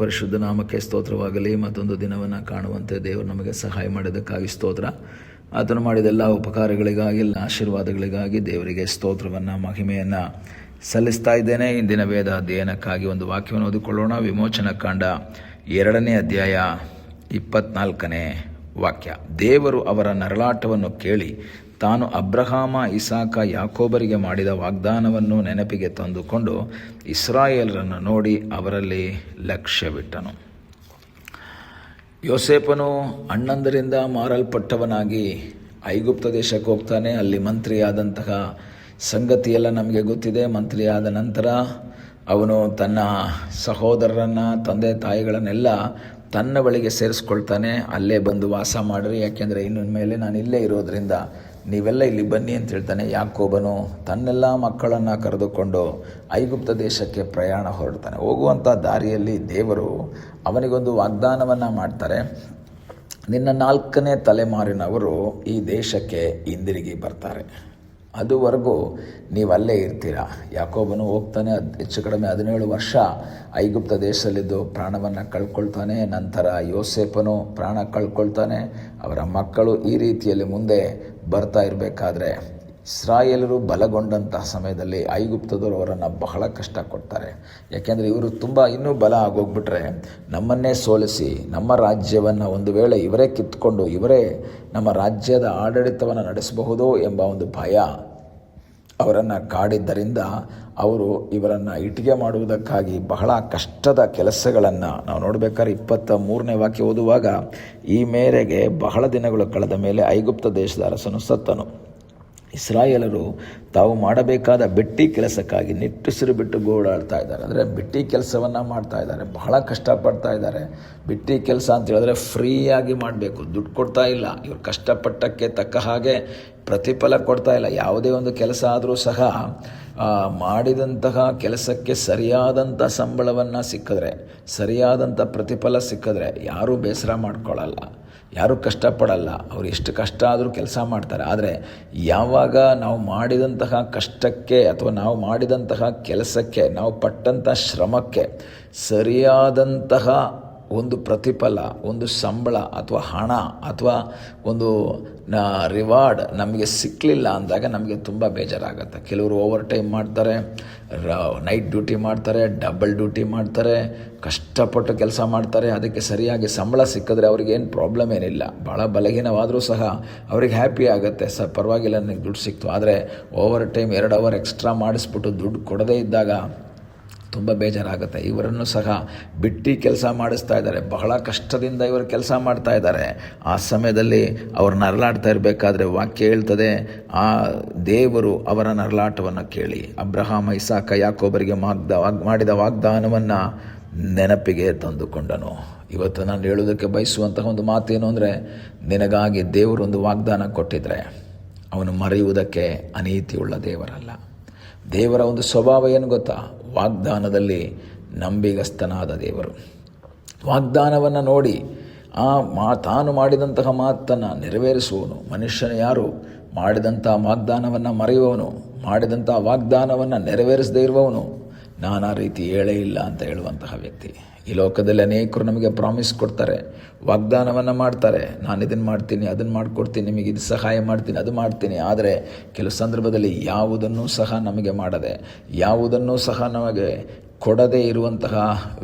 ಪರಿಶುದ್ಧ ನಾಮಕ್ಕೆ ಸ್ತೋತ್ರವಾಗಲಿ. ಮತ್ತೊಂದು ದಿನವನ್ನು ಕಾಣುವಂತೆ ದೇವರು ನಮಗೆ ಸಹಾಯ ಮಾಡಿದ್ದಕ್ಕಾಗಿ ಸ್ತೋತ್ರ. ಆತನು ಮಾಡಿದ ಎಲ್ಲ ಉಪಕಾರಗಳಿಗಾಗಿ, ಎಲ್ಲ ಆಶೀರ್ವಾದಗಳಿಗಾಗಿ ದೇವರಿಗೆ ಸ್ತೋತ್ರವನ್ನು, ಮಹಿಮೆಯನ್ನು ಸಲ್ಲಿಸ್ತಾ ಇದ್ದೇನೆ. ಇಂದಿನ ವೇದ ಅಧ್ಯಯನಕ್ಕಾಗಿ ಒಂದು ವಾಕ್ಯವನ್ನು ಓದಿಕೊಳ್ಳೋಣ. ವಿಮೋಚನಾ ಕಾಂಡ 2ನೇ ಅಧ್ಯಾಯ 24ನೇ ವಾಕ್ಯ. ದೇವರು ಅವರ ನರಳಾಟವನ್ನು ಕೇಳಿ ತಾನು ಅಬ್ರಹಾಮ, ಇಸಾಕ, ಯಾಕೋಬರಿಗೆ ಮಾಡಿದ ವಾಗ್ದಾನವನ್ನು ನೆನಪಿಗೆ ತಂದುಕೊಂಡು ಇಸ್ರಾಯೇಲರನ್ನು ನೋಡಿ ಅವರಲ್ಲಿ ಲಕ್ಷ್ಯವಿಟ್ಟನು. ಯೋಸೇಫನು ಅಣ್ಣಂದರಿಂದ ಮಾರಲ್ಪಟ್ಟವನಾಗಿ ಐಗುಪ್ತ ದೇಶಕ್ಕೆ ಹೋಗ್ತಾನೆ. ಅಲ್ಲಿ ಮಂತ್ರಿಯಾದಂತಹ ಸಂಗತಿಯೆಲ್ಲ ನಮಗೆ ಗೊತ್ತಿದೆ. ಮಂತ್ರಿಯಾದ ನಂತರ ಅವನು ತನ್ನ ಸಹೋದರರನ್ನು, ತಂದೆ ತಾಯಿಗಳನ್ನೆಲ್ಲ ತನ್ನ ಬಳಿಗೆ ಸೇರಿಸ್ಕೊಳ್ತಾನೆ. ಅಲ್ಲೇ ಬಂದು ವಾಸ ಮಾಡಿರಿ, ಯಾಕೆಂದರೆ ಇನ್ನು ಮೇಲೆ ನಾನು ಇಲ್ಲೇ ಇರೋದರಿಂದ ನೀವೆಲ್ಲ ಇಲ್ಲಿ ಬನ್ನಿ ಅಂತ ಹೇಳ್ತಾನೆ. ಯಾಕೋಬನು ತನ್ನೆಲ್ಲ ಮಕ್ಕಳನ್ನು ಕರೆದುಕೊಂಡು ಐಗುಪ್ತ ದೇಶಕ್ಕೆ ಪ್ರಯಾಣ ಹೊರಡ್ತಾನೆ. ಹೋಗುವಂಥ ದಾರಿಯಲ್ಲಿ ದೇವರು ಅವನಿಗೊಂದು ವಾಗ್ದಾನವನ್ನು ಮಾಡ್ತಾರೆ. ನಿನ್ನ 4ನೇ ತಲೆಮಾರಿನವರು ಈ ದೇಶಕ್ಕೆ ಹಿಂದಿರುಗಿ ಬರ್ತಾರೆ, ಅದುವರೆಗೂ ನೀವು ಅಲ್ಲೇ ಇರ್ತೀರ. ಯಾಕೋಬನು ಹೋಗ್ತಾನೆ. ಹೆಚ್ಚು ಕಡಿಮೆ 17 ವರ್ಷ ಐಗುಪ್ತ ದೇಶದಲ್ಲಿದ್ದು ಪ್ರಾಣವನ್ನು ಕಳ್ಕೊಳ್ತಾನೆ. ನಂತರ ಯೋಸೇಫನು ಪ್ರಾಣ ಕಳ್ಕೊಳ್ತಾನೆ. ಅವರ ಮಕ್ಕಳು ಈ ರೀತಿಯಲ್ಲಿ ಮುಂದೆ ಬರ್ತಾ ಇರಬೇಕಾದ್ರೆ ಇಸ್ರಾಯೇಲರು ಬಲಗೊಂಡಂತಹ ಸಮಯದಲ್ಲಿ ಐಗುಪ್ತದವರು ಅವರನ್ನು ಬಹಳ ಕಷ್ಟ ಕೊಡ್ತಾರೆ. ಯಾಕೆಂದರೆ ಇವರು ತುಂಬ ಇನ್ನೂ ಬಲ ಆಗೋಗ್ಬಿಟ್ರೆ ನಮ್ಮನ್ನೇ ಸೋಲಿಸಿ ನಮ್ಮ ರಾಜ್ಯವನ್ನು ಒಂದು ವೇಳೆ ಇವರೇ ಕಿತ್ಕೊಂಡು ಇವರೇ ನಮ್ಮ ರಾಜ್ಯದ ಆಡಳಿತವನ್ನು ನಡೆಸಬಹುದೋ ಎಂಬ ಒಂದು ಭಯ ಅವರನ್ನು ಕಾಡಿದ್ದರಿಂದ ಅವರು ಇವರನ್ನು ಇಟ್ಟಿಗೆ ಮಾಡುವುದಕ್ಕಾಗಿ ಬಹಳ ಕಷ್ಟದ ಕೆಲಸಗಳನ್ನು ನಾವು ನೋಡಬೇಕಾದ್ರೆ 23ನೇ ವಾಕ್ಯ ಓದುವಾಗ, ಈ ಮೇರೆಗೆ ಬಹಳ ದಿನಗಳು ಕಳೆದ ಮೇಲೆ ಐಗುಪ್ತ ದೇಶದ ಅರಸನು ಸತ್ತನು. ಇಸ್ರಾಯೇಲರು ತಾವು ಮಾಡಬೇಕಾದ ಬಿಟ್ಟಿ ಕೆಲಸಕ್ಕಾಗಿ ನಿಟ್ಟುಸಿರು ಬಿಟ್ಟು ಗೋಳಾಡ್ತಾ ಇದ್ದಾರೆ. ಅಂದರೆ ಬಿಟ್ಟಿ ಕೆಲಸವನ್ನು ಮಾಡ್ತಾ ಇದ್ದಾರೆ, ಬಹಳ ಕಷ್ಟಪಡ್ತಾ ಇದ್ದಾರೆ. ಬಿಟ್ಟಿ ಕೆಲಸ ಅಂತ ಹೇಳಿದ್ರೆ ಫ್ರೀಯಾಗಿ ಮಾಡಬೇಕು, ದುಡ್ಡು ಕೊಡ್ತಾ ಇಲ್ಲ. ಇವರು ಕಷ್ಟಪಟ್ಟಕ್ಕೆ ತಕ್ಕ ಹಾಗೆ ಪ್ರತಿಫಲ ಕೊಡ್ತಾ ಇಲ್ಲ. ಯಾವುದೇ ಒಂದು ಕೆಲಸ ಆದರೂ ಸಹ ಮಾಡಿದಂತಹ ಕೆಲಸಕ್ಕೆ ಸರಿಯಾದಂಥ ಸಂಬಳವನ್ನು ಸಿಕ್ಕಿದ್ರೆ, ಸರಿಯಾದಂಥ ಪ್ರತಿಫಲ ಸಿಕ್ಕಿದ್ರೆ ಯಾರೂ ಬೇಸರ ಮಾಡ್ಕೊಳ್ಳಲ್ಲ, ಯಾರೂ ಕಷ್ಟಪಡಲ್ಲ. ಅವ್ರು ಎಷ್ಟು ಕಷ್ಟ ಆದರೂ ಕೆಲಸ ಮಾಡ್ತಾರೆ. ಆದರೆ ಯಾವಾಗ ನಾವು ಮಾಡಿದಂತಹ ಕಷ್ಟಕ್ಕೆ ಅಥವಾ ನಾವು ಮಾಡಿದಂತಹ ಕೆಲಸಕ್ಕೆ, ನಾವು ಪಟ್ಟಂಥ ಶ್ರಮಕ್ಕೆ ಸರಿಯಾದಂತಹ ಒಂದು ಪ್ರತಿಫಲ, ಒಂದು ಸಂಬಳ ಅಥವಾ ಹಣ ಅಥವಾ ಒಂದು ರಿವಾರ್ಡ್ ನಮಗೆ ಸಿಕ್ಕಲಿಲ್ಲ ಅಂದಾಗ ನಮಗೆ ತುಂಬ ಬೇಜಾರಾಗುತ್ತೆ. ಕೆಲವರು ಓವರ್ ಟೈಮ್ ಮಾಡ್ತಾರೆ, ನೈಟ್ ಡ್ಯೂಟಿ ಮಾಡ್ತಾರೆ, ಡಬಲ್ ಡ್ಯೂಟಿ ಮಾಡ್ತಾರೆ, ಕಷ್ಟಪಟ್ಟು ಕೆಲಸ ಮಾಡ್ತಾರೆ. ಅದಕ್ಕೆ ಸರಿಯಾಗಿ ಸಂಬಳ ಸಿಕ್ಕಿದ್ರೆ ಅವ್ರಿಗೇನು ಪ್ರಾಬ್ಲಮ್ ಏನಿಲ್ಲ. ಭಾಳ ಬಲಹೀನವಾದರೂ ಸಹ ಅವ್ರಿಗೆ ಹ್ಯಾಪಿ ಆಗುತ್ತೆ, ಪರವಾಗಿಲ್ಲ ನನಗೆ ದುಡ್ಡು ಸಿಕ್ತು. ಆದರೆ ಓವರ್ ಟೈಮ್ 2 ಅವರ್ ಎಕ್ಸ್ಟ್ರಾ ಮಾಡಿಸ್ಬಿಟ್ಟು ದುಡ್ಡು ಕೊಡದೇ ಇದ್ದಾಗ ತುಂಬ ಬೇಜಾರಾಗುತ್ತೆ. ಇವರನ್ನು ಸಹ ಬಿಟ್ಟು ಕೆಲಸ ಮಾಡಿಸ್ತಾ ಇದ್ದಾರೆ. ಬಹಳ ಕಷ್ಟದಿಂದ ಇವರು ಕೆಲಸ ಮಾಡ್ತಾ ಇದ್ದಾರೆ. ಆ ಸಮಯದಲ್ಲಿ ಅವರು ನರಳಾಡ್ತಾ ಇರಬೇಕಾದ್ರೆ ವಾಕ್ಯ ಹೇಳ್ತದೆ, ಆ ದೇವರು ಅವರ ನರಳಾಟವನ್ನು ಕೇಳಿ ಅಬ್ರಹಾಮ, ಇಸಾಕ, ಯಾಕೋಬರಿಗೆ ಮಾಡಿದ ವಾಗ್ದಾನವನ್ನು ನೆನಪಿಗೆ ತಂದುಕೊಂಡನು. ಇವತ್ತು ನಾನು ಹೇಳೋದಕ್ಕೆ ಬಯಸುವಂತಹ ಒಂದು ಮಾತೇನು ಅಂದರೆ, ನಿನಗಾಗಿ ದೇವರೊಂದು ವಾಗ್ದಾನ ಕೊಟ್ಟಿದ್ರೆ ಅವನು ಮರೆಯುವುದಕ್ಕೆ ಅನೀತಿಯುಳ್ಳ ದೇವರಲ್ಲ. ದೇವರ ಒಂದು ಸ್ವಭಾವ ಏನು ಗೊತ್ತಾ? ವಾಗ್ದಾನದಲ್ಲಿ ನಂಬಿಗಸ್ತನಾದ ದೇವರು. ವಾಗ್ದಾನವನ್ನು ನೋಡಿ ತಾನು ಮಾಡಿದಂತಹ ಮಾತನ್ನು ನೆರವೇರಿಸುವವನು. ಮನುಷ್ಯನ ಯಾರು? ಮಾಡಿದಂಥ ವಾಗ್ದಾನವನ್ನು ಮರೆಯುವವನು, ಮಾಡಿದಂಥ ವಾಗ್ದಾನವನ್ನು ನೆರವೇರಿಸದೇ ಇರುವವನು. ನಾನು ಆ ರೀತಿ ಹೇಳೇ ಇಲ್ಲ ಅಂತ ಹೇಳುವಂತಹ ವ್ಯಕ್ತಿ. ಈ ಲೋಕದಲ್ಲಿ ಅನೇಕರು ನಮಗೆ ಪ್ರಾಮಿಸ್ ಕೊಡ್ತಾರೆ, ವಾಗ್ದಾನವನ್ನು ಮಾಡ್ತಾರೆ. ನಾನು ಇದನ್ನು ಮಾಡ್ತೀನಿ, ಅದನ್ನು ಮಾಡಿಕೊಡ್ತೀನಿ, ನಿಮಗೆ ಇದು ಸಹಾಯ ಮಾಡ್ತೀನಿ, ಅದು ಮಾಡ್ತೀನಿ. ಆದರೆ ಕೆಲವು ಸಂದರ್ಭದಲ್ಲಿ ಯಾವುದನ್ನೂ ಸಹ ನಮಗೆ ಮಾಡದೆ, ಯಾವುದನ್ನೂ ಸಹ ನಮಗೆ ಕೊಡದೇ ಇರುವಂತಹ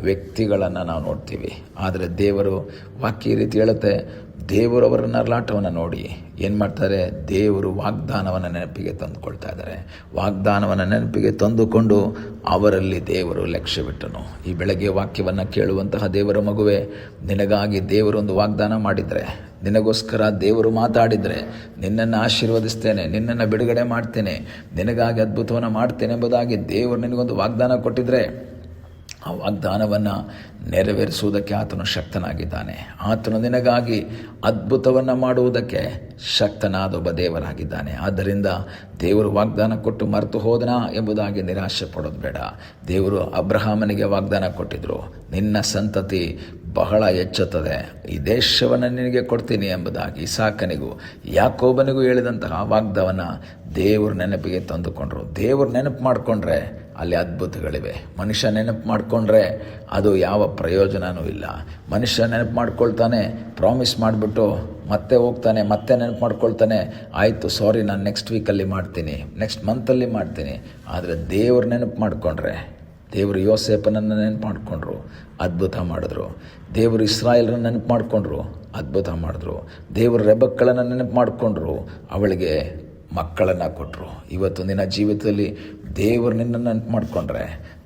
ವ್ಯಕ್ತಿಗಳನ್ನು ನಾವು ನೋಡ್ತೀವಿ. ಆದರೆ ದೇವರು ವಾಕ್ಯ ಈ ರೀತಿ ಹೇಳುತ್ತೆ, ದೇವರು ಅವರ ನರಳಾಟವನ್ನು ನೋಡಿ ಏನು ಮಾಡ್ತಾರೆ? ದೇವರು ವಾಗ್ದಾನವನ್ನು ನೆನಪಿಗೆ ತಂದುಕೊಳ್ತಾ ಇದ್ದಾರೆ. ವಾಗ್ದಾನವನ್ನು ನೆನಪಿಗೆ ತಂದುಕೊಂಡು ಅವರಲ್ಲಿ ದೇವರು ಲಕ್ಷ್ಯವಿಟ್ಟನು. ಈ ಬೆಳಗ್ಗೆ ವಾಕ್ಯವನ್ನು ಕೇಳುವಂತಹ ದೇವರ ಮಗುವೆ, ನಿನಗಾಗಿ ದೇವರೊಂದು ವಾಗ್ದಾನ ಮಾಡಿದರೆ, ನಿನಗೋಸ್ಕರ ದೇವರು ಮಾತಾಡಿದರೆ, ನಿನ್ನನ್ನು ಆಶೀರ್ವದಿಸ್ತೇನೆ, ನಿನ್ನನ್ನು ಬಿಡುಗಡೆ ಮಾಡ್ತೇನೆ, ನಿನಗಾಗಿ ಅದ್ಭುತವನ್ನು ಮಾಡ್ತೇನೆ ಎಂಬುದಾಗಿ ದೇವರು ನಿನಗೊಂದು ವಾಗ್ದಾನ ಕೊಟ್ಟಿದ್ದರೆ, ಆ ವಾಗ್ದಾನವನ್ನು ನೆರವೇರಿಸುವುದಕ್ಕೆ ಆತನು ಶಕ್ತನಾಗಿದ್ದಾನೆ. ಆತನು ನಿನಗಾಗಿ ಅದ್ಭುತವನ್ನು ಮಾಡುವುದಕ್ಕೆ ಶಕ್ತನಾದ ಒಬ್ಬ ದೇವರಾಗಿದ್ದಾನೆ. ಆದ್ದರಿಂದ ದೇವರು ವಾಗ್ದಾನ ಕೊಟ್ಟು ಮರೆತು ಹೋದನಾ ಎಂಬುದಾಗಿ ನಿರಾಶೆ ಪಡೋದು ಬೇಡ. ದೇವರು ಅಬ್ರಹಾಮನಿಗೆ ವಾಗ್ದಾನ ಕೊಟ್ಟಿದ್ದರು, ನಿನ್ನ ಸಂತತಿ ಬಹಳ ಹೆಚ್ಚುತ್ತದೆ, ಈ ದೇಶವನ್ನು ನಿನಗೆ ಕೊಡ್ತೀನಿ ಎಂಬುದಾಗಿ. ಇಸಾಕನಿಗೂ ಯಾಕೋಬನಿಗೂ ಹೇಳಿದಂತಹ ವಾಗ್ದಾನವನ್ನು ದೇವರು ನೆನಪಿಗೆ ತಂದುಕೊಂಡ್ರು. ದೇವರು ನೆನಪು ಮಾಡಿಕೊಂಡ್ರೆ ಅಲ್ಲಿ ಅದ್ಭುತಗಳಿವೆ. ಮನುಷ್ಯ ನೆನಪು ಮಾಡಿಕೊಂಡ್ರೆ ಅದು ಯಾವ ಪ್ರಯೋಜನವೂ ಇಲ್ಲ. ಮನುಷ್ಯ ನೆನಪು ಮಾಡ್ಕೊಳ್ತಾನೆ, ಪ್ರಾಮಿಸ್ ಮಾಡಿಬಿಟ್ಟು ಮತ್ತೆ ಹೋಗ್ತಾನೆ, ಮತ್ತೆ ನೆನಪು ಮಾಡ್ಕೊಳ್ತಾನೆ, ಆಯಿತು ಸಾರಿ ನಾನು ನೆಕ್ಸ್ಟ್ ವೀಕಲ್ಲಿ ಮಾಡ್ತೀನಿ, ನೆಕ್ಸ್ಟ್ ಮಂತಲ್ಲಿ ಮಾಡ್ತೀನಿ. ಆದರೆ ದೇವ್ರು ನೆನಪು ಮಾಡಿಕೊಂಡ್ರೆ, ದೇವರು ಯೋಸೇಫನನ್ನು ನೆನಪು ಮಾಡಿಕೊಂಡ್ರು, ಅದ್ಭುತ ಮಾಡಿದ್ರು. ದೇವರು ಇಸ್ರಾಯೇಲರನ್ನು ನೆನಪು ಮಾಡಿಕೊಂಡ್ರು, ಅದ್ಭುತ ಮಾಡಿದ್ರು. ದೇವರು ರೆಬಕ್ಕಳನ್ನು ನೆನಪು ಮಾಡಿಕೊಂಡ್ರು, ಅವಳಿಗೆ ಮಕ್ಕಳನ್ನು ಕೊಟ್ಟರು. ಇವತ್ತು ನಿನ್ನ ಜೀವಿತದಲ್ಲಿ ದೇವರು ನಿನ್ನನ್ನು ನೆನಪು ಮಾಡಿಕೊಂಡ್ರೆ,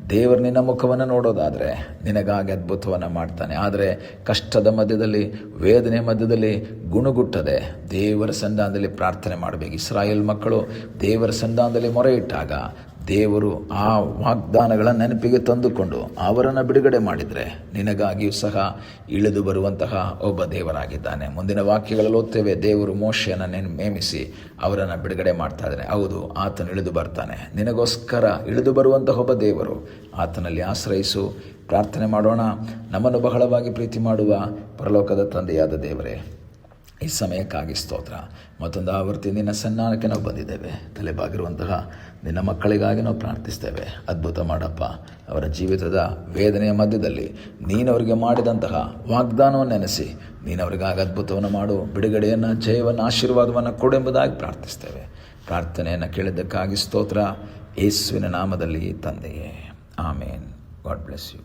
ದೇವರು ನಿನ್ನ ಮುಖವನ್ನು ನೋಡೋದಾದರೆ ನಿನಗಾಗಿ ಅದ್ಭುತವನ್ನು ಮಾಡ್ತಾನೆ. ಆದರೆ ಕಷ್ಟದ ಮಧ್ಯದಲ್ಲಿ, ವೇದನೆ ಮಧ್ಯದಲ್ಲಿ ಗುಣಗುಟ್ಟದೆ ದೇವರ ಸನ್ನಿಧಾನದಲ್ಲಿ ಪ್ರಾರ್ಥನೆ ಮಾಡಬೇಕು. ಇಸ್ರಾಯೇಲ್ ಮಕ್ಕಳು ದೇವರ ಸನ್ನಿಧಾನದಲ್ಲಿ ಮೊರೆ ಇಟ್ಟಾಗ ದೇವರು ಆ ವಾಗ್ದಾನಗಳ ನೆನಪಿಗೆ ತಂದುಕೊಂಡು ಅವರನ್ನು ಬಿಡುಗಡೆ ಮಾಡಿದರೆ ನಿನಗಾಗಿಯೂ ಸಹ ಇಳಿದು ಬರುವಂತಹ ಒಬ್ಬ ದೇವರಾಗಿದ್ದಾನೆ. ಮುಂದಿನ ವಾಕ್ಯಗಳಲ್ಲಿ ಓದ್ತೇವೆ, ದೇವರು ಮೋಶೆಯನ್ನು ನೇಮಿಸಿ ಅವರನ್ನು ಬಿಡುಗಡೆ ಮಾಡ್ತಾ ಇದ್ದಾನೆ. ಹೌದು, ಆತನು ಇಳಿದು ಬರ್ತಾನೆ. ನಿನಗೋಸ್ಕರ ಇಳಿದು ಬರುವಂತಹ ಒಬ್ಬ ದೇವರು. ಆತನಲ್ಲಿ ಆಶ್ರಯಿಸು. ಪ್ರಾರ್ಥನೆ ಮಾಡೋಣ. ನಮ್ಮನ್ನು ಬಹಳವಾಗಿ ಪ್ರೀತಿ ಮಾಡುವ ಪರಲೋಕದ ತಂದೆಯಾದ ದೇವರೇ, ಈ ಸಮಯಕ್ಕಾಗಿ ಸ್ತೋತ್ರ. ಮತ್ತೊಂದು ಆವರ್ತಿ ನಿನ್ನ ಸನ್ಮಾನಕ್ಕೆ ನಾವು ಬಂದಿದ್ದೇವೆ. ತಲೆಬಾಗಿರುವಂತಹ ನಿನ್ನ ಮಕ್ಕಳಿಗಾಗಿ ನಾವು ಪ್ರಾರ್ಥಿಸ್ತೇವೆ. ಅದ್ಭುತ ಮಾಡಪ್ಪ. ಅವರ ಜೀವಿತದ ವೇದನೆಯ ಮಧ್ಯದಲ್ಲಿ ನೀನವರಿಗೆ ಮಾಡಿದಂತಹ ವಾಗ್ದಾನವನ್ನು ನೆನೆಸಿ ನೀನವರಿಗಾಗಿ ಅದ್ಭುತವನ್ನು ಮಾಡು. ಬಿಡುಗಡೆಯನ್ನು, ಜಯವನ್ನು, ಆಶೀರ್ವಾದವನ್ನು ಕೊಡೆಂಬುದಾಗಿ ಪ್ರಾರ್ಥಿಸ್ತೇವೆ. ಪ್ರಾರ್ಥನೆಯನ್ನು ಕೇಳಿದ್ದಕ್ಕಾಗಿ ಸ್ತೋತ್ರ. ಯೇಸುವಿನ ನಾಮದಲ್ಲಿ ತಂದೆಯೇ, ಆಮೇನ್. God bless you.